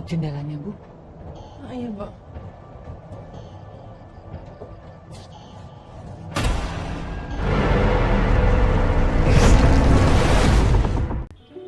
jendelanya, Bu. Ah, iya, Mbak.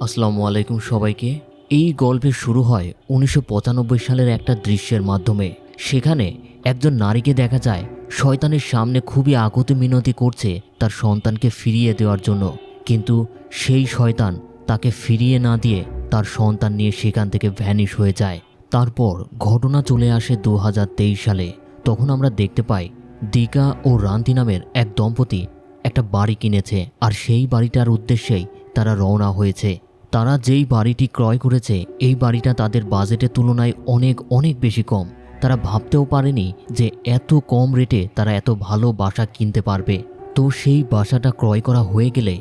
আসসালামু আলাইকুম সবাইকে। এই গল্পের শুরু হয় 1995 সালের একটা দৃশ্যের মাধ্যমে। সেখানে একজন নারীকে দেখা যায় শয়তানের সামনে খুবই আকুতি মিনতি করছে তার সন্তানকে ফিরিয়ে দেওয়ার জন্য, কিন্তু সেই শয়তান তাকে ফিরিয়ে না দিয়ে তার সন্তান নিয়ে সেখান থেকে ভ্যানিশ হয়ে যায়। তারপর ঘটনা চলে আসে 2023 সালে। তখন আমরা দেখতে পাই দিকা ও রান্তি নামের এক দম্পতি একটা বাড়ি কিনেছে, আর সেই বাড়িটার উদ্দেশ্যেই তারা রওনা হয়েছে। তারা যেই বাড়িটি ক্রয় করেছে এই বাড়িটা তাদের বাজেটের তুলনায় অনেক অনেক বেশি কম। তারা ভাবতেও পারেনি যে এত কম রেটে তারা এত ভালো বাসা কিনতে পারবে। তো সেই বাসাটা ক্রয় করা হয়ে গেলে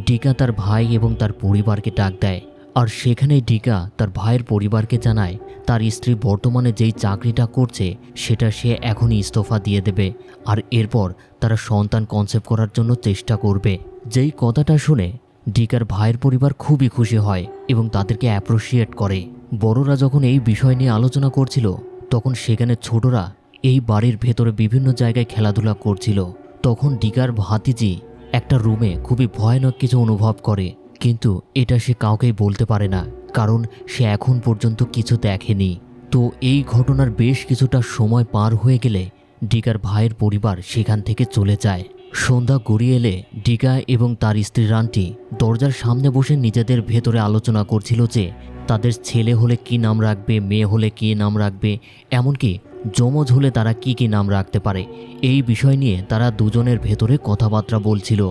ডিকা তার ভাই এবং তার পরিবারকে ডাক দেয়, আর সেখানেই ডিকা তার ভাইয়ের পরিবারকে জানায় তার স্ত্রী বর্তমানে যেই চাকরিটা করছে সেটা সে এখনই ইস্তফা দিয়ে দেবে, আর এরপর তারা সন্তান কনসেপ্ট করার জন্য চেষ্টা করবে। যেই কথাটা শুনে ডিকার ভাইয়ের পরিবার খুবই খুশি হয় এবং তাদেরকে অ্যাপ্রিসিয়েট করে। বড়রা যখন এই বিষয় নিয়ে আলোচনা করছিল তখন সেখানে ছোটরা এই বাড়ির ভেতরে বিভিন্ন জায়গায় খেলাধুলা করছিল। তখন ডিকার ভাতিজি একটা রুমে খুবই ভয়ানক কিছু অনুভব করে, কিন্তু এটা সে কাউকেই বলতে পারে না, কারণ সে এখন পর্যন্ত কিছু দেখেনি। তো এই ঘটনার বেশ কিছুটা সময় পার হয়ে গেলে ডিকার ভাইয়ের পরিবার সেখান থেকে চলে যায়। সন্ধ্যা গড়িয়ে এলে ডিকা এবং তার স্ত্রী রান্টি দরজার সামনে বসে নিজেদের ভেতরে আলোচনা করছিল যে তাদের ছেলে হলে কি নাম রাখবে, মেয়ে হলে কি নাম রাখবে, এমনকি যমজ হলে তারা কি কি নাম রাখতে পারে। এই বিষয় নিয়ে তারা দুজনের ভেতরে কথাবার্তা বলছিল।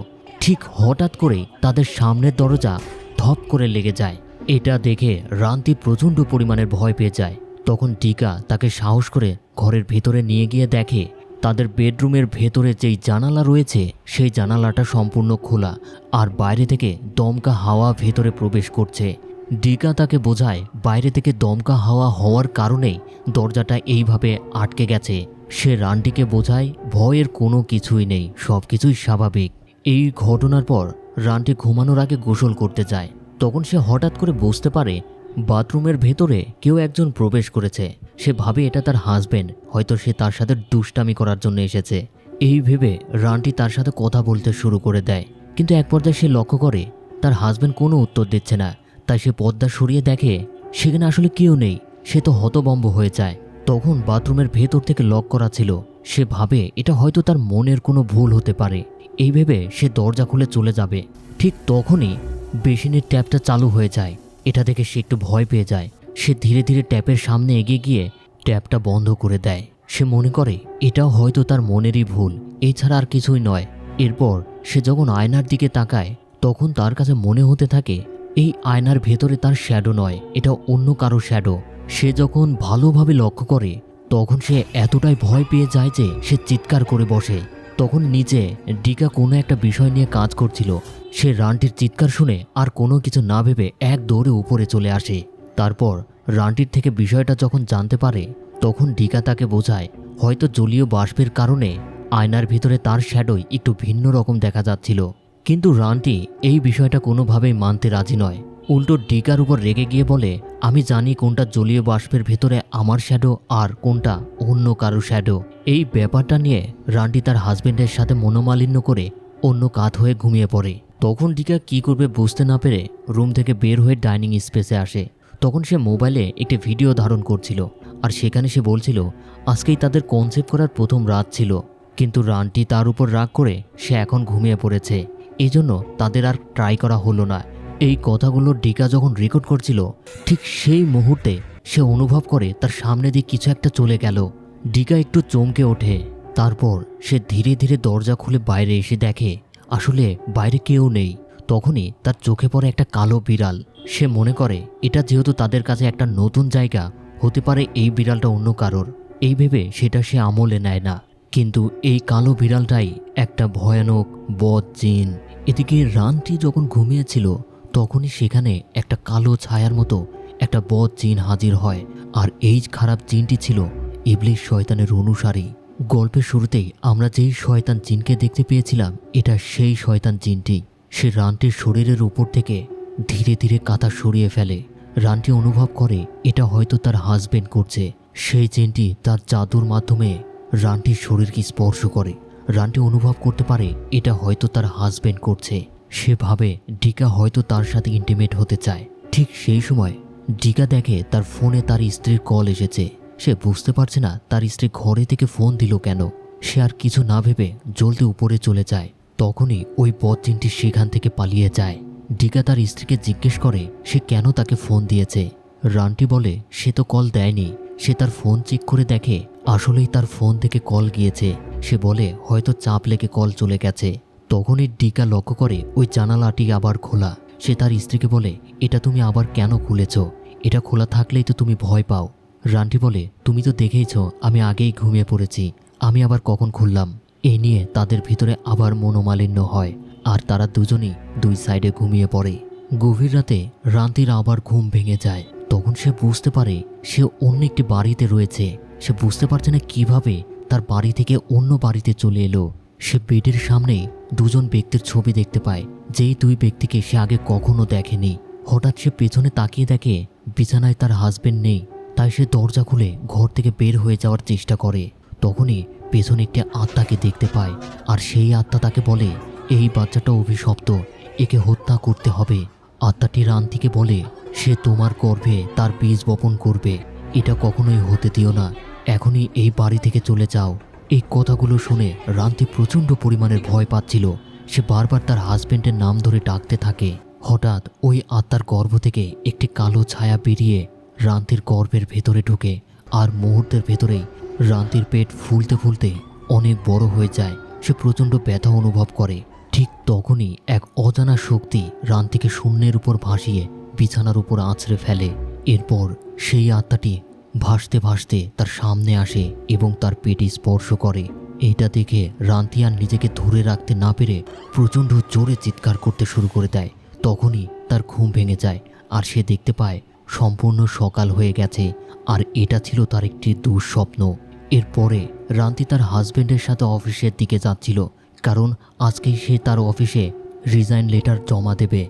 ঠিক হঠাৎ করেই তাদের সামনের দরজা ধপ করে লেগে যায়। এটা দেখে রান্তি প্রচণ্ড পরিমাণের ভয় পেয়ে যায়। তখন ডিকা তাকে সাহস করে ঘরের ভেতরে নিয়ে গিয়ে দেখে তাদের বেডরুমের ভেতরে যেই জানালা রয়েছে সেই জানালাটা সম্পূর্ণ খোলা, আর বাইরে থেকে দমকা হাওয়া ভেতরে প্রবেশ করছে। ডিকা তাকে বোঝায় বাইরে থেকে দমকা হাওয়া হওয়ার কারণেই দরজাটা এইভাবে আটকে গেছে। সে রান্টিকে বোঝায় ভয়ের কোনো কিছুই নেই, সব কিছুই স্বাভাবিক। এই ঘটনার পর রান্টি ঘুমানোর আগে গোসল করতে যায়। তখন সে হঠাৎ করে বুঝতে পারে বাথরুমের ভেতরে কেউ একজন প্রবেশ করেছে। সে ভাবে এটা তার হাজবেন্ড, হয়তো সে তার সাথে দুষ্টামি করার জন্য এসেছে। এই ভেবে রান্টি তার সাথে কথা বলতে শুরু করে দেয়, কিন্তু এক পর্যায়ে সে লক্ষ্য করে তার হাজবেন্ড কোনো উত্তর দিচ্ছে না। তাই সে পর্দা সরিয়ে দেখে সেখানে আসলে কেউ নেই। সে তো হতভম্ব হয়ে যায়। তখন বাথরুমের ভেতর থেকে লক করা ছিল। সে ভাবে এটা হয়তো তার মনের কোনো ভুল হতে পারে। এই ভেবে সে দরজা খুলে চলে যাবে। ঠিক তখনই বেসিনের ট্যাপটা চালু হয়ে যায়। এটা দেখে সে একটু ভয় পেয়ে যায়। সে ধীরে ধীরে ট্যাপের সামনে এগিয়ে গিয়ে ট্যাপটা বন্ধ করে দেয়। সে মনে করে এটাও হয়তো তার মনেরই ভুল, এছাড়া আর কিছুই নয়। এরপর সে যখন আয়নার দিকে তাকায় তখন তার কাছে মনে হতে থাকে এই আয়নার ভেতরে তার শ্যাডো নয়, এটা অন্য কারো শ্যাডো। সে যখন ভালোভাবে লক্ষ্য করে তখন সে এতটাই ভয় পেয়ে যায় যে সে চিৎকার করে বসে। তখন নিচে ডিকা কোনো একটা বিষয় নিয়ে কাজ করছিল। সে রান্টির চিৎকার শুনে আর কোনো কিছু না ভেবে এক দৌড়ে উপরে চলে আসে। তারপর রান্টির থেকে বিষয়টা যখন জানতে পারে তখন ডিকা তাকে বোঝায় হয়তো জলীয় বাষ্পের কারণে আয়নার ভিতরে তার শ্যাডোই একটু ভিন্ন রকম দেখা যাচ্ছিল। কিন্তু রান্টি এই বিষয়টা কোনোভাবেই মানতে রাজি নয়। উল্টো ডিকার উপর রেগে গিয়ে বলে আমি জানি কোনটা জলীয় বাষ্পের ভেতরে আমার শ্যাডো আর কোনটা অন্য কারো শ্যাডো। এই ব্যাপারটা নিয়ে রান্টি তার হাজবেন্ডের সাথে মনোমালিন্য করে অন্য কাত হয়ে ঘুমিয়ে পড়ে। তখন ডিকা কি করবে বুঝতে না পেরে রুম থেকে বের হয়ে ডাইনিং স্পেসে আসে। তখন সে মোবাইলে একটি ভিডিও ধারণ করছিল, আর সেখানে সে বলছিল আজকেই তাদের কনসেপ্ট করার প্রথম রাত ছিল, কিন্তু রান্টি তার উপর রাগ করে সে এখন ঘুমিয়ে পড়েছে, এজন্য তাদের আর ট্রাই করা হলো না। এই কথাগুলো ডিকা যখন রেকর্ড করছিল ঠিক সেই মুহূর্তে সে অনুভব করে তার সামনে দিয়ে কিছু একটা চলে গেল। ডিকা একটু চমকে ওঠে। তারপর সে ধীরে ধীরে দরজা খুলে বাইরে এসে দেখে আসলে বাইরে কেউ নেই। তখনই তার চোখে পড়ে একটা কালো বিড়াল। সে মনে করে এটা যেহেতু তাদের কাছে একটা নতুন জায়গা, হতে পারে এই বিড়ালটা অন্য কারোর। এই ভেবে সেটা সে আমলে নেয় না, কিন্তু এই কালো বিড়ালটাই একটা ভয়ানক বদ জিন। এদিকে রান্টি যখন ঘুমিয়েছিল তখনই সেখানে একটা কালো ছায়ার মতো একটা বদ জিন হাজির হয়, আর এই খারাপ জিনটি ছিল ইবলিশ শয়তানের অনুসারী। গল্পের শুরুতেই আমরা যেই শয়তান জিনকে দেখতে পেয়েছিলাম এটা সেই শয়তান জিনটি। সে রান্টির শরীরের উপর থেকে ধীরে ধীরে কাঁথা সরিয়ে ফেলে। রান্টি অনুভব করে এটা হয়তো তার হাজবেন্ড করছে। সেই চেনটি তার জাদুর মাধ্যমে রান্টির শরীরকে স্পর্শ করে। রান্টি অনুভব করতে পারে এটা হয়তো তার হাজবেন্ড করছে। সে ভাবে ডিকা হয়তো তার সাথে ইন্টিমেট হতে চায়। ঠিক সেই সময় ডিকা দেখে তার ফোনে তার স্ত্রীর কল এসেছে। সে বুঝতে পারছে না তার স্ত্রী ঘরে থেকে ফোন দিল কেন। সে আর কিছু না ভেবে জলদি উপরে চলে যায়। তখনই ওই বদজিনটি সেখান থেকে পালিয়ে যায়। ডিকা তার স্ত্রীকে জিজ্ঞেস করে সে কেন তাকে ফোন দিয়েছে। রান্টি বলে সে তো কল দেয়নি। সে তার ফোন চেক করে দেখে আসলেই তার ফোন থেকে কল গিয়েছে। সে বলে হয়তো চাপ লেগে কল চলে গেছে। তখনই ডিকা লক্ষ্য করে ওই জানালাটি আবার খোলা। সে তার স্ত্রীকে বলে এটা তুমি আবার কেন খুলেছ? এটা খোলা থাকলেই তো তুমি ভয় পাও। রান্টি বলে তুমি তো দেখেইছ আমি আগেই ঘুমিয়ে পড়েছি, আমি আবার কখন খুললাম? এই নিয়ে তাদের ভিতরে আবার মনোমালিন্য হয় আর তারা দুজনেই দুই সাইডে ঘুমিয়ে পড়ে। গভীর রাতে রান্তির আবার ঘুম ভেঙে যায়। তখন সে বুঝতে পারে সে অন্য একটি বাড়িতে রয়েছে। সে বুঝতে পারছে না কিভাবে তার বাড়ি থেকে অন্য বাড়িতে চলে এলো। সে বেডের সামনে দুজন ব্যক্তির ছবি দেখতে পায়, যেই দুই ব্যক্তিকে সে আগে কখনো দেখেনি। হঠাৎ সে পেছনে তাকিয়ে দেখে বিছানায় তার হাজবেন্ড নেই। তাই সে দরজা খুলে ঘর থেকে বের হয়ে যাওয়ার চেষ্টা করে। তখনই পেছনে একটি আত্মাকে দেখতে পায় আর সেই আত্মা তাকে বলে এই বাচ্চাটা অভিশপ্ত, একে হত্যা করতে হবে। আত্মাটি রান্তিকে বলে সে তোমার গর্ভে তার বীজ বপন করবে, এটা কখনোই হতে দিও না, এখনই এই বাড়ি থেকে চলে যাও। এই কথাগুলো শুনে রান্তি প্রচণ্ড পরিমাণের ভয় পাচ্ছিল। সে বারবার তার হাজবেন্ডের নাম ধরে ডাকতে থাকে। হঠাৎ ওই আত্মার গর্ভ থেকে একটি কালো ছায়া বেরিয়ে রান্তির গর্ভের ভেতরে ঢুকে আর মুহূর্তের ভেতরেই রান্তির পেট ফুলতে ফুলতে অনেক বড় হয়ে যায়। সে প্রচণ্ড ব্যথা অনুভব করে। ঠিক তখনই এক অজানা শক্তি রান্তিকে শূন্যের উপর ভাসিয়ে বিছানার উপর আছড়ে ফেলে। এরপর সেই আত্মাটি ভাসতে ভাসতে তার সামনে আসে এবং তার পেটে স্পর্শ করে। এটা দেখে রান্তি আর নিজেকে ধরে রাখতে না পেরে প্রচণ্ড জোরে চিৎকার করতে শুরু করে দেয়। তখনই তার ঘুম ভেঙে যায় আর সে দেখতে পায় সম্পূর্ণ সকাল হয়ে গেছে আর এটা ছিল তার একটি দুঃস্বপ্ন। এরপরে রান্তি তার হাজবেন্ডের সাথে অফিসের দিকে যাচ্ছিল, কারণ আজকেই সে তার অফিসে রিজাইন লেটার জমা দেবে।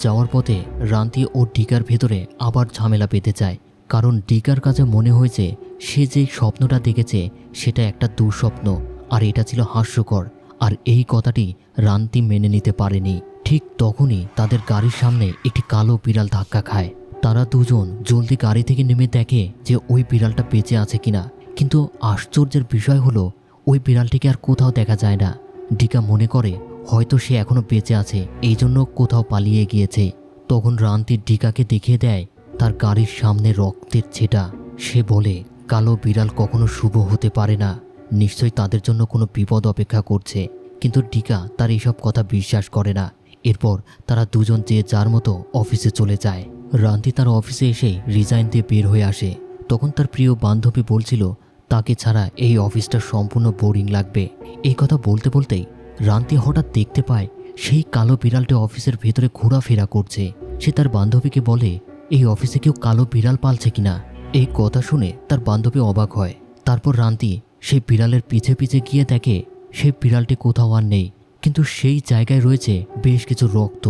যাওয়ার পথে রান্তি ও ডিকার ভেতরে আবার ঝামেলা পেতে যায়, কারণ ডিকার কাছে মনে হয়েছে সে যে স্বপ্নটা দেখেছে সেটা একটা দুঃস্বপ্ন আর এটা ছিল হাস্যকর। আর এই কথাটি রান্তি মেনে নিতে পারেনি। ঠিক তখনই তাদের গাড়ির সামনে একটি কালো বিড়াল ধাক্কা খায়। তারা দুজন জলদি গাড়ি থেকে নেমে দেখে যে ওই বিড়ালটা বেঁচে আছে কিনা, কিন্তু আশ্চর্যের বিষয় হলো ওই বিড়ালটিকে আর কোথাও দেখা যায় না। ডিকা মনে করে হয়তো সে এখনো বেঁচে আছে, এই জন্য কোথাও পালিয়ে গিয়েছে। তখন রান্তি ডিকাকে দেখিয়ে দেয় তার গাড়ির সামনে রক্তের ছেটা। সে বলে কালো বিড়াল কখনো শুভ হতে পারে না, নিশ্চয়ই তাদের জন্য কোনো বিপদ অপেক্ষা করছে। কিন্তু ডিকা তার এইসব কথা বিশ্বাস করে না। এরপর তারা দুজন যে যার মতো অফিসে চলে যায়। রান্তি তার অফিসে এসে রিজাইন দিয়ে বের হয়ে আসে। তখন তার প্রিয় বান্ধবী বলছিল তাকে ছাড়া এই অফিসটা সম্পূর্ণ বোরিং লাগবে। এই কথা বলতে বলতেই রান্তি হঠাৎ দেখতে পায় সেই কালো বিড়ালটি অফিসের ভেতরে ঘোরাফেরা করছে। সে তার বান্ধবীকে বলে এই অফিসে কেউ কালো বিড়াল পালছে কিনা। এই কথা শুনে তার বান্ধবী অবাক হয়। তারপর রান্তি সেই বিড়ালের পিছে পিছে গিয়ে দেখে সেই বিড়ালটি কোথাও আর নেই, কিন্তু সেই জায়গায় রয়েছে বেশ কিছু রক্ত।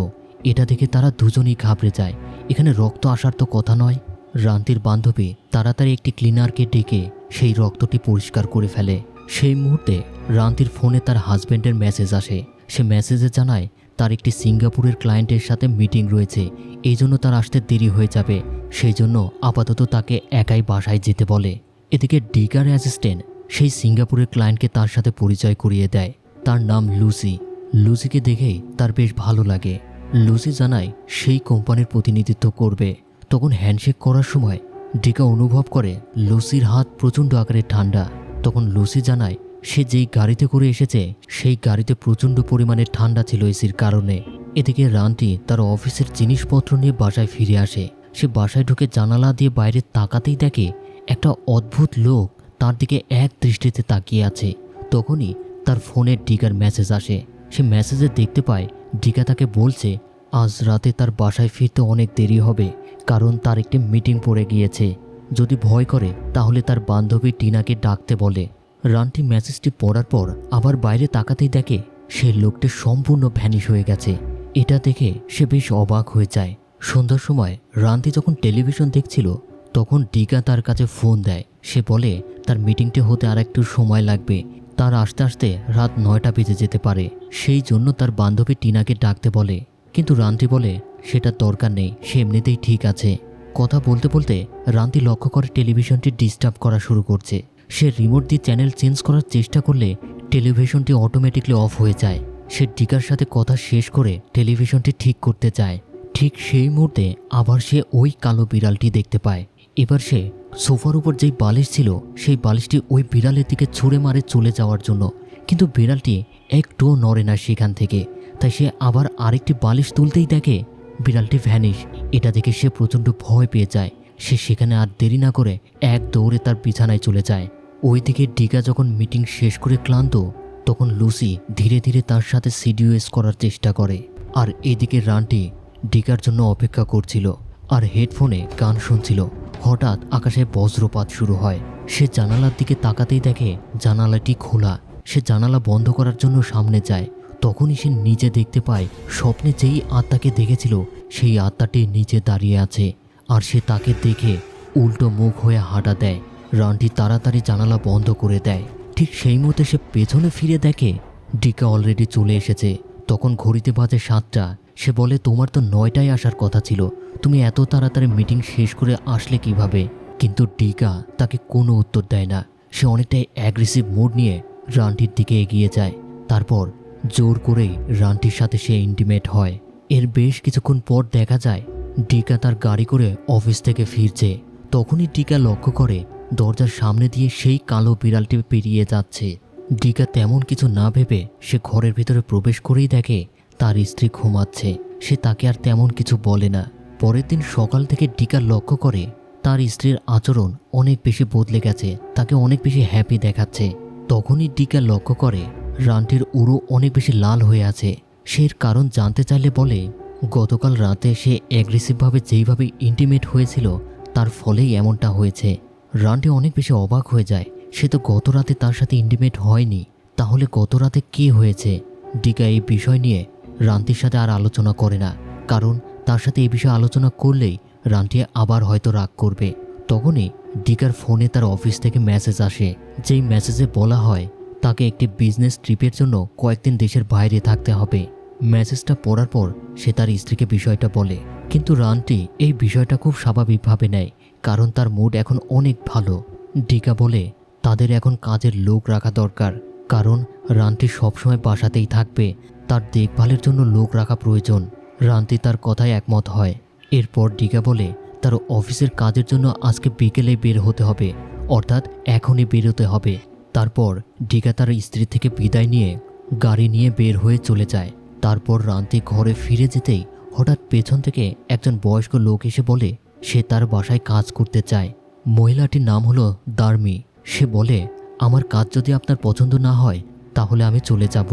এটা দেখে তারা দুজনেই ঘাবড়ে যায়। এখানে রক্ত আসার তো কথা নয়। রান্তির বান্ধবী তাড়াতাড়ি একটি ক্লিনারকে ডেকে সেই রক্তটি পরিষ্কার করে ফেলে। সেই মুহূর্তে রান্তির ফোনে তার হাজবেন্ডের মেসেজ আসে। সে মেসেজে জানায় তার একটি সিঙ্গাপুরের ক্লায়েন্টের সাথে মিটিং রয়েছে, এই জন্য তার আসতে দেরি হয়ে যাবে। সেই জন্য আপাতত তাকে একাই বাসায় যেতে বলে। এদিকে ডিকার অ্যাসিস্ট্যান্ট সেই সিঙ্গাপুরের ক্লায়েন্টকে তার সাথে পরিচয় করিয়ে দেয়। তার নাম লুসি। লুসিকে দেখেই তার বেশ ভালো লাগে। লুসি জানায় সেই কোম্পানির প্রতিনিধিত্ব করবে। তখন হ্যান্ডশেক করার সময় ডিকা অনুভব করে লুসির হাত প্রচণ্ড আকারে ঠান্ডা। তখন লুসি জানায় সে যেই গাড়িতে করে এসেছে সেই গাড়িতে প্রচণ্ড পরিমাণে ঠান্ডা ছিল এসির কারণে। এদিকে রান্তি তার অফিসের জিনিসপত্র নিয়ে বাসায় ফিরে আসে। সে বাসায় ঢুকে জানালা দিয়ে বাইরে তাকাতেই দেখে একটা অদ্ভুত লোক তার দিকে এক দৃষ্টিতে তাকিয়ে আছে। তখনই তার ফোনে ডিকার মেসেজ আসে। সে মেসেজে দেখতে পায় ডিকা তাকে বলছে আজ রাতে তার বাসায় ফিরতে অনেক দেরি হবে, কারণ তার একটি মিটিং পড়ে গিয়েছে। যদি ভয় করে তাহলে তার বান্ধবী টিনাকে ডাকতে বলে। রান্টি মেসেজটি পড়ার পর আবার বাইরে তাকাতেই দেখে সে লোকটি সম্পূর্ণ ভ্যানিশ হয়ে গেছে। এটা দেখে সে বেশ অবাক হয়ে যায়। সন্ধ্যার সময় রান্তি যখন টেলিভিশন দেখছিল তখন ডিকা তার কাছে ফোন দেয়। সে বলে তার মিটিংটি হতে আর একটু সময় লাগবে, তার আসতে আসতে রাত 9টা বেজে যেতে পারে, সেই জন্য তার বান্ধবী টিনাকে ডাকতে বলে। কিন্তু রান্তি বলে সেটা দরকার নেই, সে এমনিতেই ঠিক আছে। কথা বলতে বলতে রান্তি লক্ষ্য করে টেলিভিশনটি ডিস্টার্ব করা শুরু করছে। সে রিমোট দিয়ে চ্যানেল চেঞ্জ করার চেষ্টা করলে টেলিভিশনটি অটোমেটিকলি অফ হয়ে যায়। সে ডিকার সাথে কথা শেষ করে টেলিভিশনটি ঠিক করতে চায়। ঠিক সেই মুহূর্তে আবার সে ওই কালো বিড়ালটি দেখতে পায়। এবার সে সোফার উপর যেই বালিশ ছিল সেই বালিশটি ওই বিড়ালের দিকে ছুঁড়ে মারে চলে যাওয়ার জন্য, কিন্তু বিড়ালটি একটুও নড়ে না সেখান থেকে। তাই সে আবার আরেকটি বালিশ তুলতেই দেখে বিড়ালটি ভ্যানিশ। এটা দেখে সে প্রচণ্ড ভয় পেয়ে যায়। সে সেখানে আর দেরি না করে এক দৌড়ে তার বিছানায় চলে যায়। ওইদিকে ডিকা যখন মিটিং শেষ করে ক্লান্ত, তখন লুসি ধীরে ধীরে তার সাথে সিডিউএস করার চেষ্টা করে। আর এদিকে রান্টি ডিকার জন্য অপেক্ষা করছিল আর হেডফোনে গান শুনছিল। হঠাৎ আকাশে বজ্রপাত শুরু হয়। সে জানালার দিকে তাকাতেই দেখে জানালাটি খোলা। সে জানালা বন্ধ করার জন্য সামনে যায়। তখনই সে নিচে দেখতে পায় স্বপ্নে যেই আত্মাকে দেখেছিল সেই আত্মাটি নিচে দাঁড়িয়ে আছে, আর সে তাকে দেখে উল্টো মুখ হয়ে হাঁটা দেয়। রান্টি তাড়াতাড়ি জানালা বন্ধ করে দেয়। ঠিক সেই মুহূর্তে সে পেছনে ফিরে দেখে ডিকা অলরেডি চলে এসেছে। তখন ঘড়িতে বাজে 7টা। সে বলে তোমার তো 9টায় আসার কথা ছিল, তুমি এত তাড়াতাড়ি মিটিং শেষ করে আসলে কিভাবে? কিন্তু ডিকা তাকে কোনো উত্তর দেয় না। সে অনেকটাই অ্যাগ্রেসিভ মুড নিয়ে রান্টির দিকে এগিয়ে যায়। তারপর জোর করেই রান্টির সাথে সে ইন্টিমেট হয়। এর বেশ কিছুক্ষণ পর দেখা যায় ডিকা তার গাড়ি করে অফিস থেকে ফিরছে। তখনই ডিকা লক্ষ্য করে দরজার সামনে দিয়ে সেই কালো বিড়ালটি পেরিয়ে যাচ্ছে। ডিকা তেমন কিছু না ভেবে সে ঘরের ভিতরে প্রবেশ করেই দেখে তার স্ত্রী ঘুমাচ্ছে। সে তাকে আর তেমন কিছু বলে না। পরের দিন সকাল থেকে ডিকা লক্ষ্য করে তার স্ত্রীর আচরণ অনেক বেশি বদলে গেছে, তাকে অনেক বেশি হ্যাপি দেখাচ্ছে। তখনই ডিকা লক্ষ্য করে রান্টির উরু অনেক বেশি লাল হয়ে আছে। সে এর কারণ জানতে চাইলে বলে গতকাল রাতে সে অ্যাগ্রেসিভভাবে যেইভাবে ইন্টিমেট হয়েছিল তার ফলেই এমনটা হয়েছে। রান্টি অনেক বেশি অবাক হয়ে যায়। সে তো গত রাতে তার সাথে ইন্টিমেট হয়নি, তাহলে গত রাতে কী হয়েছে? ডিকা এই বিষয় নিয়ে রান্তির সাথে আর আলোচনা করে না, কারণ তার সাথে এই বিষয়ে আলোচনা করলেই রান্টি আবার হয়তো রাগ করবে। তখনই ডিকার ফোনে তার অফিস থেকে মেসেজ আসে, যেই মেসেজে বলা হয় তাকে একটি বিজনেস ট্রিপের জন্য কয়েকদিন দেশের বাইরে থাকতে হবে। মেসেজটা পড়ার পর সে তার স্ত্রীকে বিষয়টা বলে, কিন্তু রান্টি এই বিষয়টা খুব স্বাভাবিকভাবে নেয়, কারণ তার মুড এখন অনেক ভালো। ডিকা বলে তাদের এখন কাজের লোক রাখা দরকার, কারণ রান্টি সবসময় বাসাতেই থাকবে, তার দেখভালের জন্য লোক রাখা প্রয়োজন। রান্তি তার কথায় একমত হয়। এরপর ডিকা বলে তার অফিসের কাজের জন্য আজকে বিকেলে বের হতে হবে, অর্থাৎ এখনই বেরোতে হবে। তারপর ডিকা তার স্ত্রী থেকে বিদায় নিয়ে গাড়ি নিয়ে বের হয়ে চলে যায়। তারপর রান্তি ঘরে ফিরে যেতেই হঠাৎ পেছন থেকে একজন বয়স্ক লোক এসে বলে সে তার বাসায় কাজ করতে চায়। মহিলাটির নাম হলো দার্মি। সে বলে আমার কাজ যদি আপনার পছন্দ না হয় তাহলে আমি চলে যাব।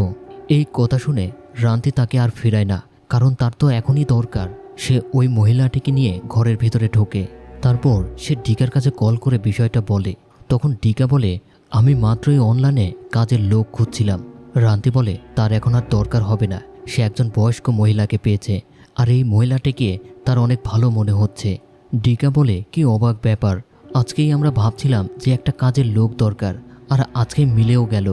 এই কথা শুনে রান্তি তাকে আর ফেরায় না, কারণ তার তো এখনই দরকার। সে ওই মহিলাটিকে নিয়ে ঘরের ভিতরে ঢোকে। তারপর সে ডিকার কাছে কল করে বিষয়টা বলে। তখন ডিকা বলে আমি মাত্রই অনলাইনে কাজের লোক খুঁজছিলাম। রান্তি বলে তার এখন আর দরকার হবে না, সে একজন বয়স্ক মহিলাকে পেয়েছে, আর এই মহিলাটিকে তার অনেক ভালো মনে হচ্ছে। ডিকা বলে কি অবাক ব্যাপার, আজকেই আমরা ভাবছিলাম যে একটা কাজের লোক দরকার, আর আজকে মিলেও গেল।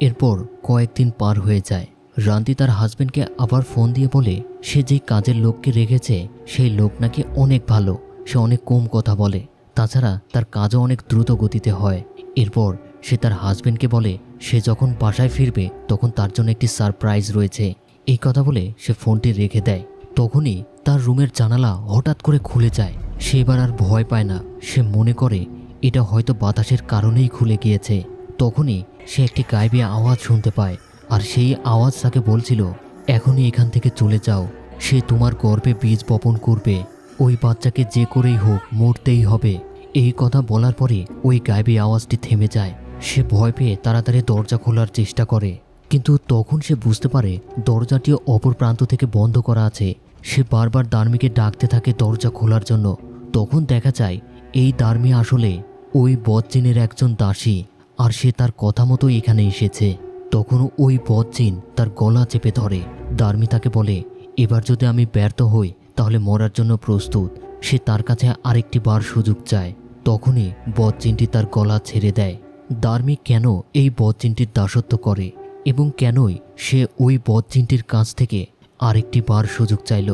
এরপর কয়েকদিন পার হয়ে যায়। রান্তি তার হাজব্যান্ডকে আবার ফোন দিয়ে বলে সে যেই কাজের লোককে রেখেছে সেই লোক নাকি অনেক ভালো, সে অনেক কম কথা বলে, তাছাড়া তার কাজও অনেক দ্রুত গতিতে হয়। এরপর সে তার হাজব্যান্ডকে বলে সে যখন বাসায় ফিরবে তখন তার জন্য একটি সারপ্রাইজ রয়েছে। এই কথা বলে সে ফোনটি রেখে দেয়। তখনই তার রুমের জানালা হঠাৎ করে খুলে যায়। সে এবার আর ভয় পায় না, সে মনে করে এটা হয়তো বাতাসের কারণেই খুলে গিয়েছে। তখনই সে একটি গায়েবী আওয়াজ শুনতে পায়, আর সেই আওয়াজ তাকে বলছিল এখনই এখান থেকে চলে যাও, সে তোমার গর্ভে বীজ বপন করবে, ওই বাচ্চাকে যে করেই হোক মরতেই হবে। এই কথা বলার পরে ওই গায়েবী আওয়াজটি থেমে যায়। সে ভয় পেয়ে তাড়াতাড়ি দরজা খোলার চেষ্টা করে, কিন্তু তখন সে বুঝতে পারে দরজাটিও অপর প্রান্ত থেকে বন্ধ করা আছে। সে বারবার দার্মিকে ডাকতে থাকে দরজা খোলার জন্য। তখন দেখা যায় এই দার্মি আসলে ওই বদজিনের একজন দাসী, আর সে তার কথা মতো এখানে এসেছে। তখন ওই বদজিন তার গলা চেপে ধরে। দার্মি তাকে বলে এবার যদি আমি ব্যর্থ হই তাহলে মরার জন্য প্রস্তুত। সে তার কাছে আরেকটি বার সুযোগ চায়। তখনই বদজিনটি তার গলা ছেড়ে দেয়। দার্মি কেন এই বদজিনটির দাসত্ব করে এবং কেনই সে ওই বদজিনটির কাছ থেকে আরেকটি বার সুযোগ চাইল,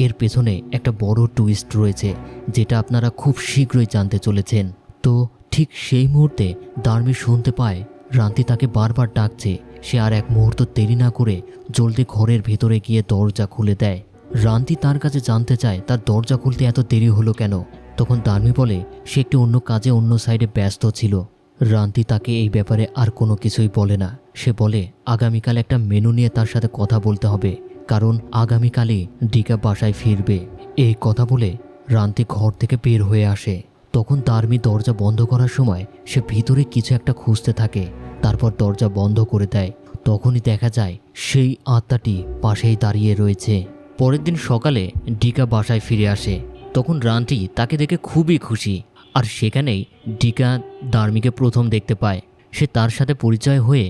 এর পেছনে একটা বড় টুইস্ট রয়েছে, যেটা আপনারা খুব শীঘ্রই জানতে চলেছেন। তো ঠিক সেই মুহূর্তে দার্মি শুনতে পায় রান্তি তাকে বারবার ডাকছে। সে আর এক মুহূর্ত দেরি না করে জলদি ঘরের ভেতরে গিয়ে দরজা খুলে দেয়। রান্তি তার কাছে জানতে চায় তার দরজা খুলতে এত দেরি হলো কেন। তখন দার্মি বলে সে একটি অন্য কাজে অন্য সাইডে ব্যস্ত ছিল। রান্তি তাকে এই ব্যাপারে আর কোনো কিছুই বলে না। সে বলে আগামীকাল একটা মেনু নিয়ে তার সাথে কথা বলতে হবে, কারণ আগামীকালই ডিকা বাসায় ফিরবে। এই কথা বলে রান্তি ঘর থেকে বের হয়ে আসে। তখন দার্মি দরজা বন্ধ করার সময় সে ভিতরে কিছু একটা খুঁজতে থাকে। তারপর দরজা বন্ধ করে দেয়। তখনই দেখা যায় সেই আত্মাটি পাশেই দাঁড়িয়ে রয়েছে। পরের দিন সকালে ডিকা বাসায় ফিরে আসে। তখন রান্তি তাকে দেখে খুবই খুশি। আর সেখানেই ডিকা দার্মিকে প্রথম দেখতে পায়। সে তার সাথে পরিচয় হয়ে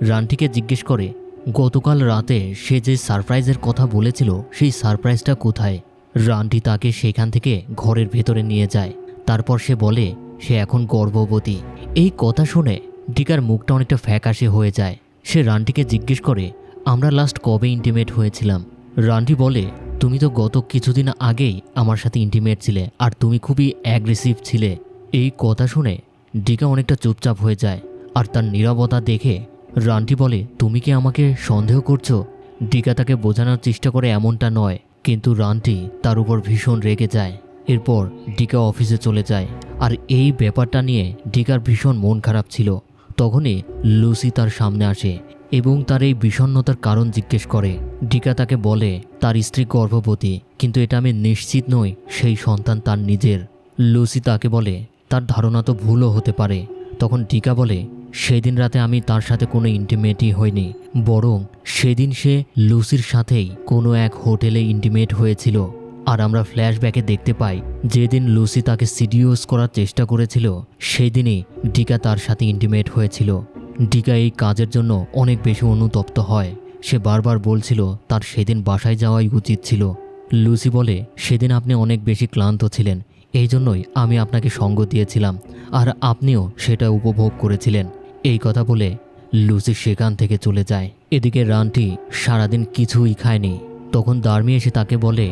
রান্টিকে জিজ্ঞেস করে গতকাল রাতে সে যে সারপ্রাইজের কথা বলেছিল সেই সারপ্রাইজটা কোথায়। রান্টি তাকে সেখান থেকে ঘরের ভেতরে নিয়ে যায়। তারপর সে বলে সে এখন গর্ভবতী। এই কথা শুনে ডিকার মুখটা অনেকটা ফ্যাকাশে হয়ে যায়। সে রান্টিকে জিজ্ঞেস করে আমরা লাস্ট কবে ইন্টিমেট হয়েছিলাম। রান্টি বলে তুমি তো গত কিছুদিন আগেই আমার সাথে ইন্টিমেট ছিলে, আর তুমি খুবই অ্যাগ্রেসিভ ছিলে। এই কথা শুনে ডিকা অনেকটা চুপচাপ হয়ে যায়। আর তার নীরবতা দেখে রান্টি বলে তুমি কি আমাকে সন্দেহ করছো। ডিকা তাকে বোঝানোর চেষ্টা করে এমনটা নয়, কিন্তু রান্টি তার উপর ভীষণ রেগে যায়। এরপর ডিকা অফিসে চলে যায়। আর এই ব্যাপারটা নিয়ে ডিকার ভীষণ মন খারাপ ছিল। তখনই লুসি তার সামনে আসে এবং তার এই বিষণ্ণতার কারণ জিজ্ঞেস করে। ডিকা তাকে বলে তার স্ত্রী গর্ভবতী, কিন্তু এটা আমি নিশ্চিত নই সেই সন্তান তার নিজের। লুসি তাকে বলে তার ধারণা তো ভুলও হতে পারে। তখন ডিকা বলে সেদিন রাতে আমি তার সাথে কোনো ইন্টিমেটই হয়নি, বরং সেদিন সে লুসির সাথেই কোনো এক হোটেলে ইন্টিমেট হয়েছিল। আর আমরা ফ্ল্যাশব্যাকে দেখতে পাই যেদিন লুসি তাকে সিডিউস করার চেষ্টা করেছিল সেই দিনই ডিকা তার সাথে ইন্টিমেট হয়েছিল। ডিকা এই কাজের জন্য অনেক বেশি অনুতপ্ত হয়। সে বারবার বলছিল তার সেদিন বাসায় যাওয়াই উচিত ছিল। লুসি বলে সেদিন আপনি অনেক বেশি ক্লান্ত ছিলেন, এই জন্যই আমি আপনাকে সঙ্গ দিয়েছিলাম, আর আপনিও সেটা উপভোগ করেছিলেন। এই কথা বলে লুসি সেখান থেকে চলে যায়। এদিকে রান্টি সারাদিন কিছুই খায়নি। তখন দার্মি এসে তাকে বলে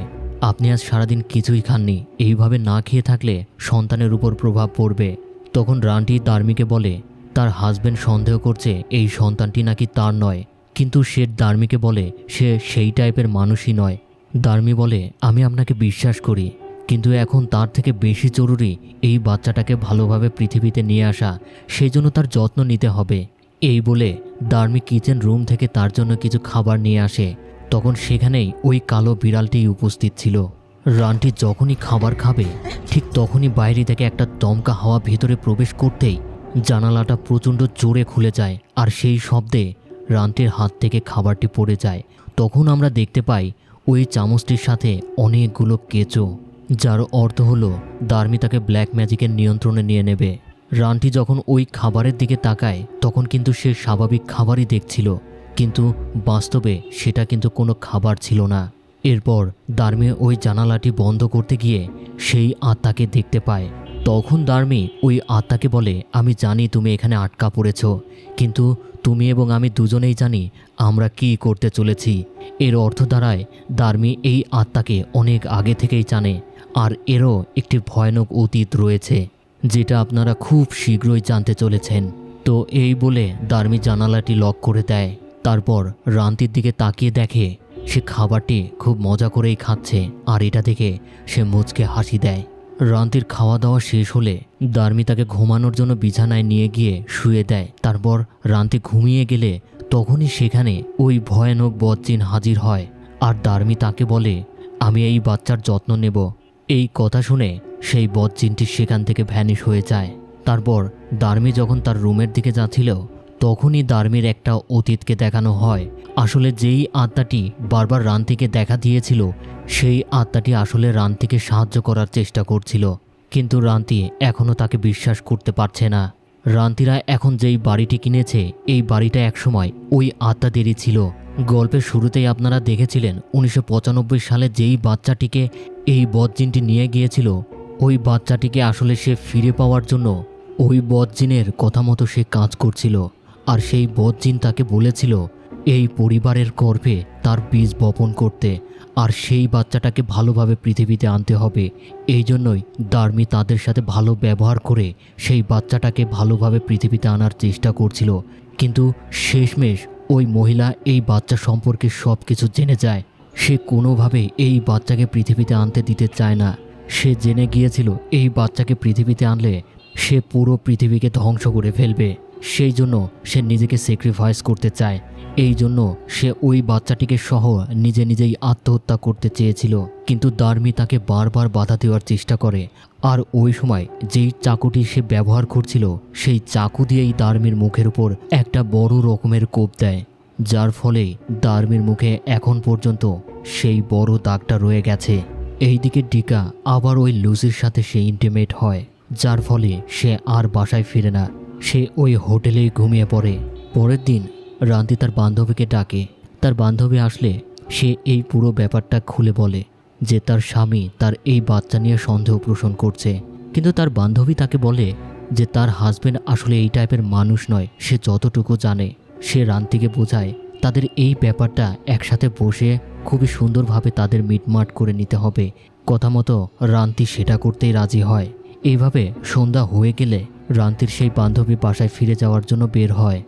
আপনি আজ সারাদিন কিছুই খাননি, এইভাবে না খেয়ে থাকলে সন্তানের উপর প্রভাব পড়বে। তখন রান্টি দার্মিকে বলে তার হাজবেন্ড সন্দেহ করছে এই সন্তানটি নাকি তার নয়, কিন্তু সে দার্মিকে বলে সে সেই টাইপের মানুষই নয়। দার্মি বলে আমি আপনাকে বিশ্বাস করি, কিন্তু এখন তার থেকে বেশি জরুরি এই বাচ্চাটাকে ভালোভাবে পৃথিবীতে নিয়ে আসা, সেই জন্য তার যত্ন নিতে হবে। এই বলে দার্মি কিচেন রুম থেকে তার জন্য কিছু খাবার নিয়ে আসে। তখন সেখানেই ওই কালো বিড়ালটি উপস্থিত ছিল। রান্টি যখনই খাবার খাবে ঠিক তখনই বাইরে থেকে একটা দমকা হাওয়া ভেতরে প্রবেশ করতেই জানালাটা প্রচণ্ড জোরে খুলে যায়, আর সেই শব্দে রান্টির হাত থেকে খাবারটি পড়ে যায়। তখন আমরা দেখতে পাই ওই চামচটির সাথে অনেকগুলো কেঁচো, যার অর্থ হলো দার্মি তাকে ব্ল্যাক ম্যাজিকের নিয়ন্ত্রণে নিয়ে নেবে। রান্টি যখন ওই খাবারের দিকে তাকায় তখন কিন্তু সে স্বাভাবিক খাবারই দেখছিল, কিন্তু বাস্তবে সেটা কিন্তু কোনো খাবার ছিল না। এরপর দার্মি ওই জানালাটি বন্ধ করতে গিয়ে সেই আত্মাকে দেখতে পায়। তখন দার্মি ওই আত্মাকে বলে আমি জানি তুমি এখানে আটকা পড়েছ, কিন্তু তুমি এবং আমি দুজনেই জানি আমরা কি করতে চলেছি। এর অর্থ দাঁড়ায় দার্মি এই আত্মাকে অনেক আগে থেকেই জানে, আর এরও একটি ভয়ানক অতীত রয়েছে যেটা আপনারা খুব শীঘ্রই জানতে চলেছেন। তো এই বলে দার্মি জানালাটি লক করে দেয়। তারপর রান্তির দিকে তাকিয়ে দেখে সে খাবারটি খুব মজা করেই খাচ্ছে, আর এটা দেখে সে মুচকে হাসি দেয়। রান্তির খাওয়া দাওয়া শেষ হলে দার্মি তাকে ঘুমানোর জন্য বিছানায় নিয়ে গিয়ে শুয়ে দেয়। তারপর রান্তি ঘুমিয়ে গেলে তখনই সেখানে ওই ভয়ানক বদজিন হাজির হয়, আর দার্মি তাকে বলে আমি এই বাচ্চার যত্ন নেব। এই কথা শুনে সেই বদজিনটি সেখান থেকে ভ্যানিশ হয়ে যায়। তারপর দার্মি যখন তার রুমের দিকে যাচ্ছিল তখনই দার্মির একটা অতীতকে দেখানো হয়। আসলে যেই আত্মাটি বারবার রান্তিকে দেখা দিয়েছিল সেই আত্মাটি আসলে রান্তিকে সাহায্য করার চেষ্টা করছিল, কিন্তু রান্তি এখনও তাকে বিশ্বাস করতে পারছে না। রান্তিরা এখন যেই বাড়িটি কিনেছে এই বাড়িটা একসময় ওই আত্মাদেরই ছিল। গল্পের শুরুতেই আপনারা দেখেছিলেন 1995 সালে যেই বাচ্চাটিকে এই বদজিনটি নিয়ে গিয়েছিল, ওই বাচ্চাটিকে আসলে সে ফিরে পাওয়ার জন্য ওই বদজিনের কথা মতো সে কাজ করছিল। আর সেই বদজিন তাকে বলেছিল এই পরিবারের গর্ভে তার বীজ বপন করতে, আর সেই বাচ্চাটাকে ভালোভাবে পৃথিবীতে আনতে হবে। এই জন্যই দার্মি তাদের সাথে ভালো ব্যবহার করে সেই বাচ্চাটাকে ভালোভাবে পৃথিবীতে আনার চেষ্টা করছিল। কিন্তু শেষমেশ ওই মহিলা এই বাচ্চা সম্পর্কে সব কিছু জেনে যায়। সে কোনোভাবে এই বাচ্চাকে পৃথিবীতে আনতে দিতে চায় না। সে জেনে গিয়েছিল এই বাচ্চাকে পৃথিবীতে আনলে সে পুরো পৃথিবীকে ধ্বংস করে ফেলবে। সেই জন্য সে নিজেকে স্যাক্রিফাইস করতে চায়। এই জন্য সে ওই বাচ্চাটিকে সহ নিজেই আত্মহত্যা করতে চেয়েছিল। কিন্তু দার্মি তাকে বারবার বাধা দেওয়ার চেষ্টা করে। আর ওই সময় যেই চাকুটি সে ব্যবহার করছিল সেই চাকু দিয়েই দার্মির মুখের উপর একটা বড় রকমের কোপ দেয়, যার ফলে দার্মির মুখে এখন পর্যন্ত সেই বড় দাগটা রয়ে গেছে। এইদিকে ডিকা আবার ওই লুসির সাথে সে ইন্টিমেট হয়, যার ফলে সে আর বাসায় ফিরে না। সে ওই হোটেলেই ঘুমিয়ে পড়ে। পরের দিন রান্তি তার বান্ধবীকে ডাকে। তার বান্ধবী আসলে সে এই পুরো ব্যাপারটা খুলে বলে যে তার স্বামী তার এই বাচ্চা নিয়ে সন্দেহ পোষণ করছে। কিন্তু তার বান্ধবী তাকে বলে যে তার হাজবেন্ড আসলে এই টাইপের মানুষ নয়। সে যতটুকু জানে সে রান্তিকে বোঝায় তাদের এই ব্যাপারটা একসাথে বসে খুবই সুন্দরভাবে তাদের মিটমাট করে নিতে হবে। কথা মতো রান্তি সেটা করতেই রাজি হয়। এইভাবে সন্ধ্যা হয়ে গেলে রান্তির সেই বান্ধবী বাসায় ফিরে যাওয়ার জন্য বের হয়।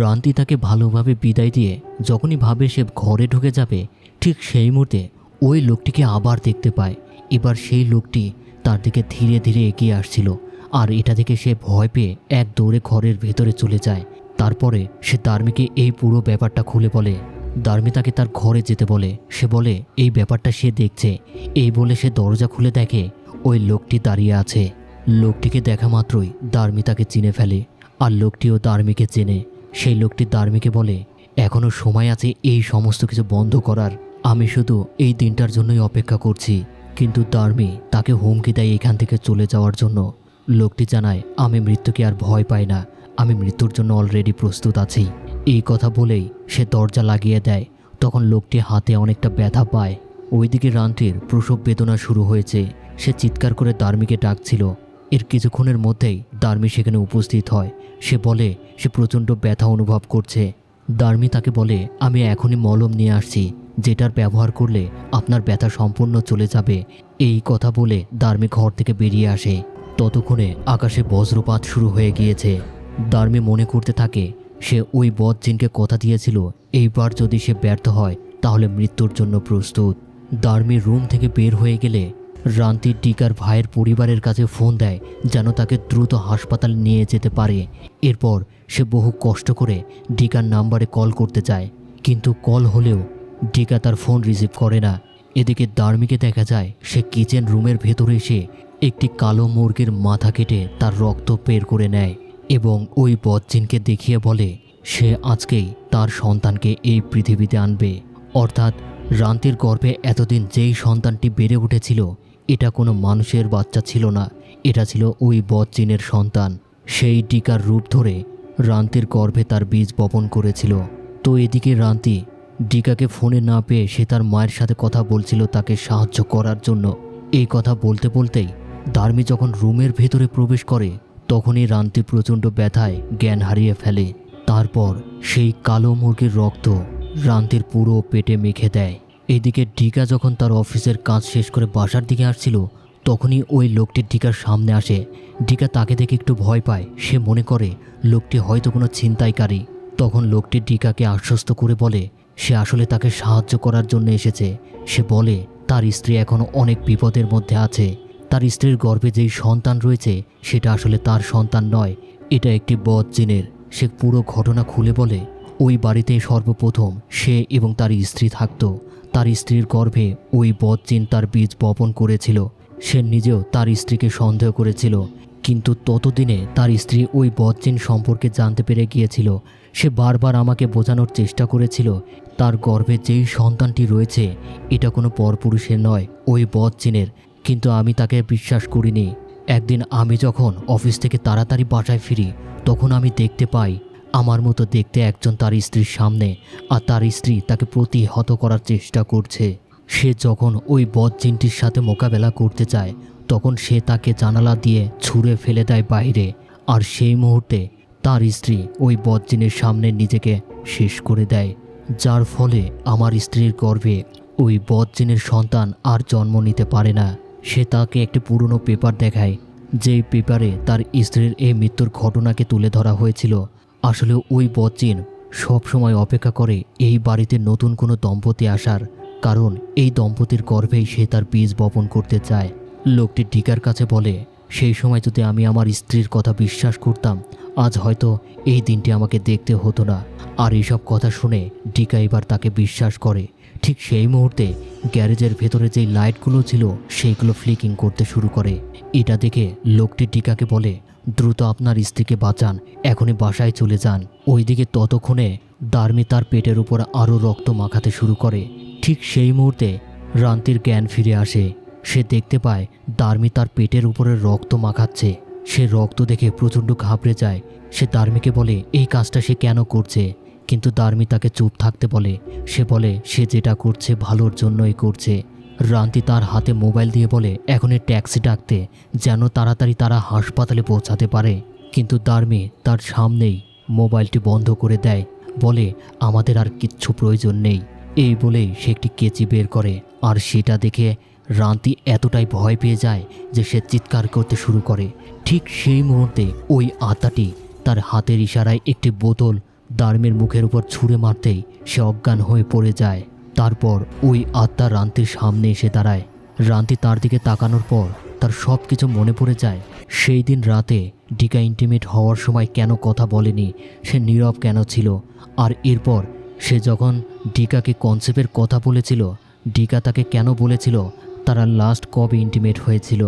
রান্তি তাকে ভালোভাবে বিদায় দিয়ে যখনই ভাবে সে ঘরে ঢুকে যাবে, ঠিক সেই মুহূর্তে ওই লোকটিকে আবার দেখতে পায়। এবার সেই লোকটি তার দিকে ধীরে ধীরে এগিয়ে আসছিল। আর এটা দেখে সে ভয় পেয়ে এক দৌড়ে ঘরের ভেতরে চলে যায়। তারপরে সে দার্মিকে এই পুরো ব্যাপারটা খুলে বলে। দার্মি তাকে তার ঘরে যেতে বলে। সে বলে এই ব্যাপারটা সে দেখছে। এই বলে সে দরজা খুলে দেখে ওই লোকটি দাঁড়িয়ে আছে। লোকটিকে দেখা মাত্রই দার্মি তাকে চিনে ফেলে, আর লোকটিও দার্মিকে চেনে। সেই লোকটি দার্মিকে বলে এখনও সময় আছে এই সমস্ত কিছু বন্ধ করার, আমি শুধু এই দিনটার জন্যই অপেক্ষা করছি। কিন্তু দার্মি তাকে হুমকি দেয় এখান থেকে চলে যাওয়ার জন্য। লোকটি জানায় আমি মৃত্যুকে আর ভয় পাই না, আমি মৃত্যুর জন্য অলরেডি প্রস্তুত আছি। এই কথা বলেই সে দরজা লাগিয়ে দেয়। তখন লোকটি হাতে অনেকটা ব্যথা পায়। ওইদিকে রান্তির প্রসব বেদনা শুরু হয়েছে। সে চিৎকার করে দার্মিকে ডাকছিল। এর কিছুক্ষণের মধ্যেই দার্মি সেখানে উপস্থিত হয়। সে বলে সে প্রচণ্ড ব্যথা অনুভব করছে। দার্মি তাকে বলে আমি এখনই মলম নিয়ে আসছি, যেটার ব্যবহার করলে আপনার ব্যথা সম্পূর্ণ চলে যাবে। এই কথা বলে দার্মি ঘর থেকে বেরিয়ে আসে। ততক্ষণে আকাশে বজ্রপাত শুরু হয়ে গিয়েছে। দার্মি মনে করতে থাকে সে ওই বদজিনকে কথা দিয়েছিল এইবার যদি সে ব্যর্থ হয় তাহলে মৃত্যুর জন্য প্রস্তুত। দার্মি রুম থেকে বের হয়ে গেলে রান্তি ডিকার ভাইয়ের পরিবারের কাছে ফোন দেয় যেন তাকে দ্রুত হাসপাতালে নিয়ে যেতে পারে। এরপর সে বহু কষ্ট করে ডিকার নাম্বারে কল করতে চায়, কিন্তু কল হলেও ডিকা তার ফোন রিসিভ করে না। এদিকে দার্মিকে দেখা যায় সে কিচেন রুমের ভেতরে এসে একটি কালো মুরগির মাথা কেটে তার রক্ত বের করে নেয় এবং ওই বদজিনকে দেখিয়ে বলে সে আজকেই তার সন্তানকে এই পৃথিবীতে আনবে। অর্থাৎ রান্তির গর্ভে এতদিন যেই সন্তানটি বেড়ে উঠেছিল এটা কোনো মানুষের বাচ্চা ছিল না, এটা ছিল ওই বদজিনের সন্তান। সেই ডিকার রূপ ধরে রান্তির গর্ভে তার বীজ বপন করেছিল। তো এদিকে রান্তি ডিকাকে ফোনে না পেয়ে সে তার মায়ের সাথে কথা বলছিল তাকে সাহায্য করার জন্য। এই কথা বলতে বলতেই দার্মি যখন রুমের ভেতরে প্রবেশ করে তখনই রান্তি প্রচণ্ড ব্যথায় জ্ঞান হারিয়ে ফেলে। তারপর সেই কালো মুরগির রক্ত রান্তির পুরো পেটে মেখে দেয়। এদিকে ডিকা যখন তার অফিসের কাজ শেষ করে বাসার দিকে আসছিল তখনই ওই লোকটি ডিকার সামনে আসে। ডিকা তাকে দেখে একটু ভয় পায়। সে মনে করে লোকটি হয়তো কোনো ছিনতাইকারী। তখন লোকটি ডিকাকে আশ্বস্ত করে বলে সে আসলে তাকে সাহায্য করার জন্য এসেছে। সে বলে তার স্ত্রী এখন অনেক বিপদের মধ্যে আছে। তার স্ত্রীর গর্ভে যেই সন্তান রয়েছে সেটা আসলে তার সন্তান নয়, এটা একটি বদজিনের। সে পুরো ঘটনা খুলে বলে ওই বাড়িতে সর্বপ্রথম সে এবং তার স্ত্রী থাকত। তার স্ত্রীর গর্ভে ওই বদজিন তার বীজ বপন করেছিল। সে নিজেও তার স্ত্রীকে সন্দেহ করেছিল, কিন্তু ততদিনে তার স্ত্রী ওই বদজিন সম্পর্কে জানতে পেরে গিয়েছিল। সে বারবার আমাকে বোঝানোর চেষ্টা করেছিল তার গর্ভে যেই সন্তানটি রয়েছে এটা কোনো পরপুরুষের নয়, ওই বদজিনের। কিন্তু আমি তাকে বিশ্বাস করিনি। একদিন আমি যখন অফিস থেকে তাড়াতাড়ি বাসায় ফিরি তখন আমি দেখতে পাই আমার মতো দেখতে একজন তার স্ত্রীর সামনে, আর তার স্ত্রী তাকে প্রতিহত করার চেষ্টা করছে। সে যখন ওই বদজিনটির সাথে মোকাবেলা করতে চায় তখন সে তাকে জানালা দিয়ে ছুঁড়ে ফেলে দেয় বাইরে, আর সেই মুহূর্তে তার স্ত্রী ওই বদজিনের সামনে নিজেকে শেষ করে দেয়, যার ফলে আমার স্ত্রীর গর্ভে ওই বদজিনের সন্তান আর জন্ম নিতে পারে না। সে তাকে একটি পুরনো পেপার দেখায়, যেই পেপারে তার স্ত্রীর এই মৃত্যুর ঘটনাকে তুলে ধরা হয়েছিল। আসলে ওই বদজিন সব সময় অপেক্ষা করে এই বাড়িতে নতুন কোনো দম্পতি আসার, কারণ এই দম্পতির গর্ভেই সে তার বীজ বপন করতে চায়। লোকটি ডিকার কাছে বলে, সেই সময় যদি আমি আমার স্ত্রীর কথা বিশ্বাস করতাম আজ হয়তো এই দিনটি আমাকে দেখতে হতো না। আর এইসব কথা শুনে ডিকা এবার তাকে বিশ্বাস করে। ঠিক সেই মুহূর্তে গ্যারেজের ভেতরে যেই লাইটগুলো ছিল সেইগুলো ফ্লিকিং করতে শুরু করে। এটা দেখে লোকটি ডিকাকে বলে, দ্রুত আপনার স্ত্রীকে বাঁচান, এখনই বাসায় চলে যান। ওইদিকে ততক্ষণে দার্মি তার পেটের উপর আরও রক্ত মাখাতে শুরু করে। ঠিক সেই মুহূর্তে রান্তির জ্ঞান ফিরে আসে। সে দেখতে পায় দার্মি তার পেটের উপরে রক্ত মাখাচ্ছে। সে রক্ত দেখে প্রচণ্ড ঘাবড়ে যায়। সে দার্মিকে বলে এই কাজটা সে কেন করছে, কিন্তু দার্মি তাকে চুপ থাকতে বলে। সে বলে সে যেটা করছে ভালোর জন্যই করছে। রান্তি তার হাতে মোবাইল দিয়ে বলে এখনই ট্যাক্সি ডাকতে, যেন তাড়াতাড়ি তারা হাসপাতালে পৌঁছাতে পারে। কিন্তু দার্মি তার সামনেই মোবাইলটি বন্ধ করে দেয়, বলে আমাদের আর কিচ্ছু প্রয়োজন নেই। এই বলেই সে একটি কেচি বের করে, আর সেটা দেখে রান্তি এতটাই ভয় পেয়ে যায় যে সে চিৎকার করতে শুরু করে। ঠিক সেই মুহূর্তে ওই আত্মাটি তার হাতের ইশারায় একটি বোতল দার্মির মুখের উপর ছুঁড়ে মারতেই সে অজ্ঞান হয়ে পড়ে যায়। তারপর ওই আত্মা রান্তির সামনে এসে দাঁড়ায়। রান্তি তার দিকে তাকানোর পর তার সব কিছু মনে পড়ে যায়। সেই দিন রাতে ডিকা ইন্টিমেট হওয়ার সময় কেন কথা বলেনি, সে নীরব কেন ছিল, আর এরপর সে যখন ডিকাকে কনসেপ্টের কথা বলেছিল, ডিকা তাকে কেন বলেছিল তারা লাস্ট কবে ইন্টিমেট হয়েছিল।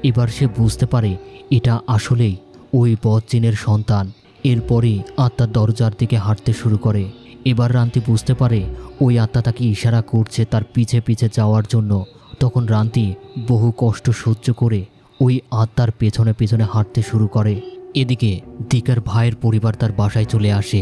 এবার সে বুঝতে পারে এটা আসলেই ওই বদজিনের সন্তান। এরপরই আত্মা দরজার দিকে হাঁটতে শুরু করে। এবার রান্তি বুঝতে পারে ওই আত্মা তাকে ইশারা করছে তার পিছে পিছে যাওয়ার জন্য। তখন রান্তি বহু কষ্ট সহ্য করে ওই আত্মার পেছনে পেছনে হাঁটতে শুরু করে। এদিকে ডিকার ভাইয়ের পরিবার তার বাসায় চলে আসে।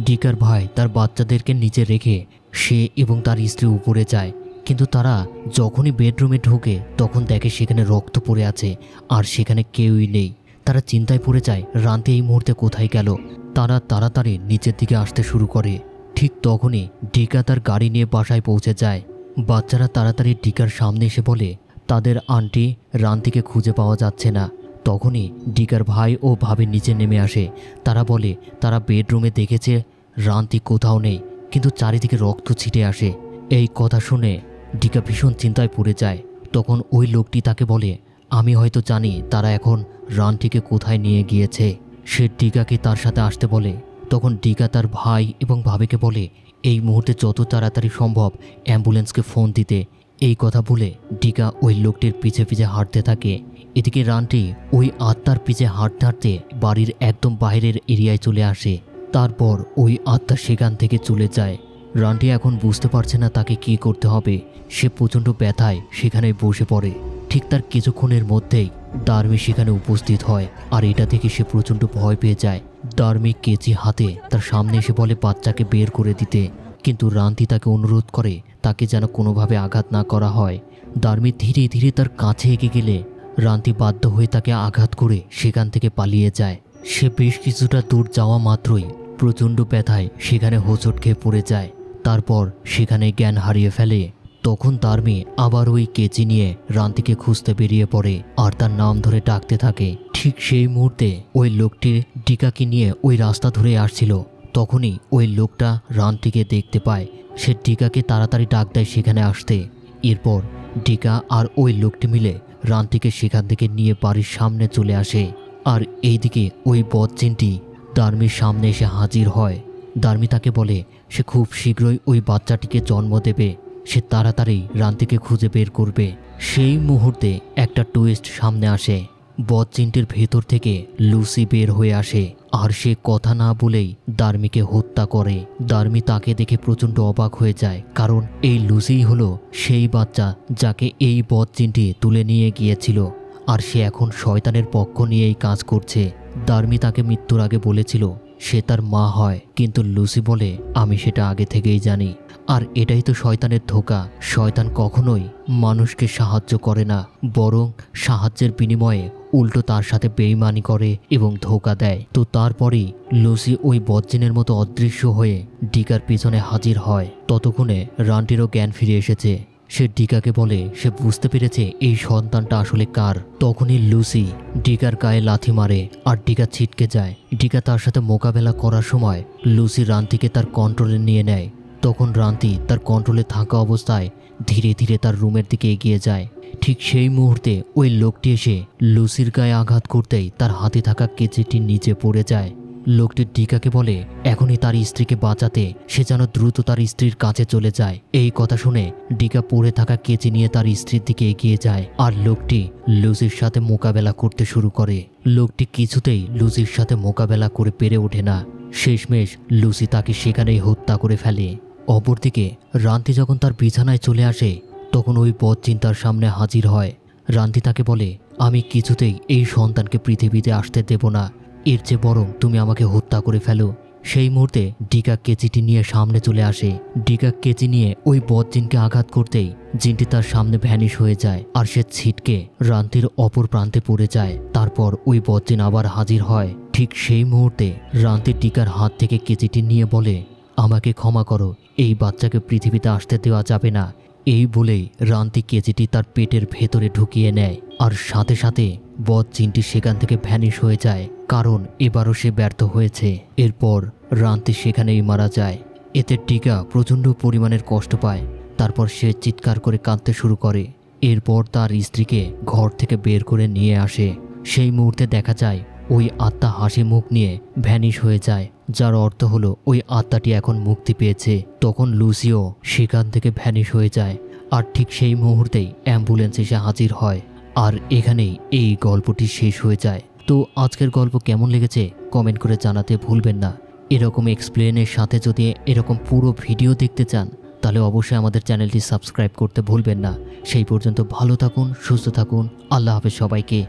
ডিকার ভাই তার বাচ্চাদেরকে নিচে রেখে সে এবং তার স্ত্রী উপরে যায়, কিন্তু তারা যখনই বেডরুমে ঢোকে তখন দেখে সেখানে রক্ত পড়ে আছে, আর সেখানে কেউই নেই। তারা চিন্তায় পড়ে যায় রান্তি এই মুহূর্তে কোথায় গেল। তারা তাড়াতাড়ি নিচের দিকে আসতে শুরু করে। ঠিক তখনই ডিকা তার গাড়ি নিয়ে বাসায় পৌঁছে যায়। বাচ্চারা তাড়াতাড়ি ডিকার সামনে এসে বলে তাদের আন্টি রান্তিকে খুঁজে পাওয়া যাচ্ছে না। তখনই ডিকার ভাই ও ভাবি নিচে নেমে আসে। তারা বলে তারা বেডরুমে দেখেছে রান্তি কোথাও নেই, কিন্তু চারিদিকে রক্ত ছিটে আসে। এই কথা শুনে ডিকা ভীষণ চিন্তায় পড়ে যায়। তখন ওই লোকটি তাকে বলে আমি হয়তো জানি তারা এখন রান্তিকে কোথায় নিয়ে গিয়েছে। সে ডিকাকে তার সাথে আসতে বলে। তখন ডিকা তার ভাই এবং ভাবিকে বলে এই মুহূর্তে যত তাড়াতাড়ি সম্ভব অ্যাম্বুলেন্সকে ফোন দিতে। এই কথা বলে ডিকা ওই লোকটির পিছে পিছে হাঁটতে থাকে। এদিকে রান্তি ওই আত্মার পিছে হাঁটতে হাঁটতে বাড়ির একদম বাইরের এরিয়ায় চলে আসে। তারপর ওই আত্মা সেখান থেকে চলে যায়। রান্টি এখন বুঝতে পারছে না তাকে কি করতে হবে। সে প্রচণ্ড ব্যথায় সেখানে বসে পড়ে। ঠিক তার কিছুক্ষণের মধ্যেই দার্মি সেখানে উপস্থিত হয়, আর এটা থেকে সে প্রচণ্ড ভয় পেয়ে যায়। দার্মি কেচি হাতে তার সামনে এসে বলে বাচ্চাকে বের করে দিতে, কিন্তু রান্তি তাকে অনুরোধ করে তাকে যেন কোনোভাবে আঘাত না করা হয়। দার্মি ধীরে ধীরে তার কাছে এগিয়ে গেলে রান্তি বাধ্য হয়ে তাকে আঘাত করে সেখান থেকে পালিয়ে যায়। সে বেশ কিছুটা দূর যাওয়া মাত্রই প্রচণ্ড ব্যথায় সেখানে হোঁচট খেয়ে পড়ে যায়। তারপর সেখানে জ্ঞান হারিয়ে ফেলে। তখন দার্মি আবার ওই কেচি নিয়ে রান্তিকে খুঁজতে বেরিয়ে পড়ে, আর তার নাম ধরে ডাকতে থাকে। ঠিক সেই মুহূর্তে ওই লোকটি ডিকাকে নিয়ে ওই রাস্তা ধরে আসছিল। তখনই ওই লোকটা রান্তিকে দেখতে পায়। সে ডিকাকে তাড়াতাড়ি ডাক দেয় সেখানে আসতে। এরপর ডিকা আর ওই লোকটি মিলে রান্তিকে সেখান থেকে নিয়ে বাড়ির সামনে চলে আসে। আর এইদিকে ওই বদজিনটি দার্মির সামনে এসে হাজির হয়। দার্মি তাকে বলে সে খুব শীঘ্রই ওই বাচ্চাটিকে জন্ম দেবে। সে তাড়াতাড়ি রান্তিকে খুঁজে বের করবে। সেই মুহূর্তে একটা টুইস্ট সামনে আসে। বদজিনটির ভেতর থেকে লুসি বের হয়ে আসে, আর সে কথা না বলেই দার্মিকে হত্যা করে। দার্মি তাকে দেখে প্রচণ্ড অবাক হয়ে যায়, কারণ এই লুসিই হলো সেই বাচ্চা যাকে এই বদজিনটি তুলে নিয়ে গিয়েছিল। আর সে এখন শয়তানের পক্ষ নিয়েই কাজ করছে। দার্মি তাকে মৃত্যুর আগে বলেছিল সে তার মা হয়, কিন্তু লুসি বলে আমি সেটা আগে থেকেই জানি। আর এটাই তো শয়তানের ধোঁকা। শয়তান কখনোই মানুষকে সাহায্য করে না, বরং সাহায্যের বিনিময়ে উল্টো তার সাথে বেইমানি করে এবং ধোঁকা দেয়। তো তারপরেই লুসি ওই বজ্জিনের মতো অদৃশ্য হয়ে ডিকার পিছনে হাজির হয়। ততক্ষণে রান্টিরও জ্ঞান ফিরে এসেছে। সে ডিকাকে বলে সে বুঝতে পেরেছে এই সন্তানটা আসলে কার। তখনই লুসি ডিকার গায়ে লাথি মারে আর ডিকা ছিটকে যায়। ডিকা তার সাথে মোকাবেলা করার সময় লুসি রান্তিকে তার কন্ট্রোলে নিয়ে নেয়। তখন রান্তি তার কন্ট্রোলে থাকা অবস্থায় ধীরে ধীরে তার রুমের দিকে এগিয়ে যায়। ঠিক সেই মুহূর্তে ওই লোকটি এসে লুসির গায়ে আঘাত করতেই তার হাতে থাকা কেচিটি নিচে পড়ে যায়। লোকটি ডিকাকে বলে এখনই তার স্ত্রীকে বাঁচাতে সে যেন দ্রুত তার স্ত্রীর কাছে চলে যায়। এই কথা শুনে ডিকা পড়ে থাকা কেচি নিয়ে তার স্ত্রীর দিকে এগিয়ে যায় আর লোকটি লুসির সাথে মোকাবেলা করতে শুরু করে। লোকটি কিছুতেই লুসির সাথে মোকাবেলা করে পেরে ওঠে না। শেষমেশ লুসি তাকে সেখানেই হত্যা করে ফেলে। অপরদিকে রান্তি যখন তার বিছানায় চলে আসে তখন ওই বজ্জিন তার সামনে হাজির হয়। রান্তি তাকে বলে আমি কিছুতেই এই সন্তানকে পৃথিবীতে আসতে দেব না, এর চেয়ে বরং তুমি আমাকে হত্যা করে ফেলো। সেই মুহূর্তে ডিকা কেচিটি নিয়ে সামনে চলে আসে। ডিকা কেচি নিয়ে ওই বজ্জিনকে আঘাত করতেই জিনটি তার সামনে ভ্যানিশ হয়ে যায় আর সে ছিটকে রান্তির অপর প্রান্তে পড়ে যায়। তারপর ওই বজ্জিন আবার হাজির হয়। ঠিক সেই মুহূর্তে রান্তি ডিকার হাত থেকে কেচিটি নিয়ে বলে আমাকে ক্ষমা করো, এই বাচ্চাকে পৃথিবীতে আসতে দেওয়া যাবে না। এই বলেই রান্তি কেচিটি তার পেটের ভেতরে ঢুকিয়ে নেয় আর সাথে সাথে বজ্জিনটি সেখান থেকে ভ্যানিশ হয়ে যায়, কারণ এবারও সে ব্যর্থ হয়েছে। এরপর রান্তি সেখানেই মারা যায়। এতে ডিকা প্রচণ্ড পরিমাণের কষ্ট পায়। তারপর সে চিৎকার করে কাঁদতে শুরু করে। এরপর তার স্ত্রীকে ঘর থেকে বের করে নিয়ে আসে। সেই মুহূর্তে দেখা যায় ওই আত্মা হাসি মুখ নিয়ে ভ্যানিশ হয়ে যায়, যার অর্থ হলো ওই আত্মাটি এখন মুক্তি পেয়েছে। তখন লুসিও সেখান থেকে ভ্যানিশ হয়ে যায় আর ঠিক সেই মুহূর্তেই অ্যাম্বুলেন্স এসে হাজির হয়। আর এখানেই এই গল্পটি শেষ হয়ে যায়। তো আজকের গল্প কেমন লেগেছে কমেন্ট করে জানাতে ভুলবেন না। এরকম এক্সপ্লেনের সাথে যদি এরকম পুরো ভিডিও দেখতে চান তাহলে অবশ্যই আমাদের চ্যানেলটি সাবস্ক্রাইব করতে ভুলবেন না। সেই পর্যন্ত ভালো থাকুন, সুস্থ থাকুন। আল্লাহ হাফেজ সবাইকে।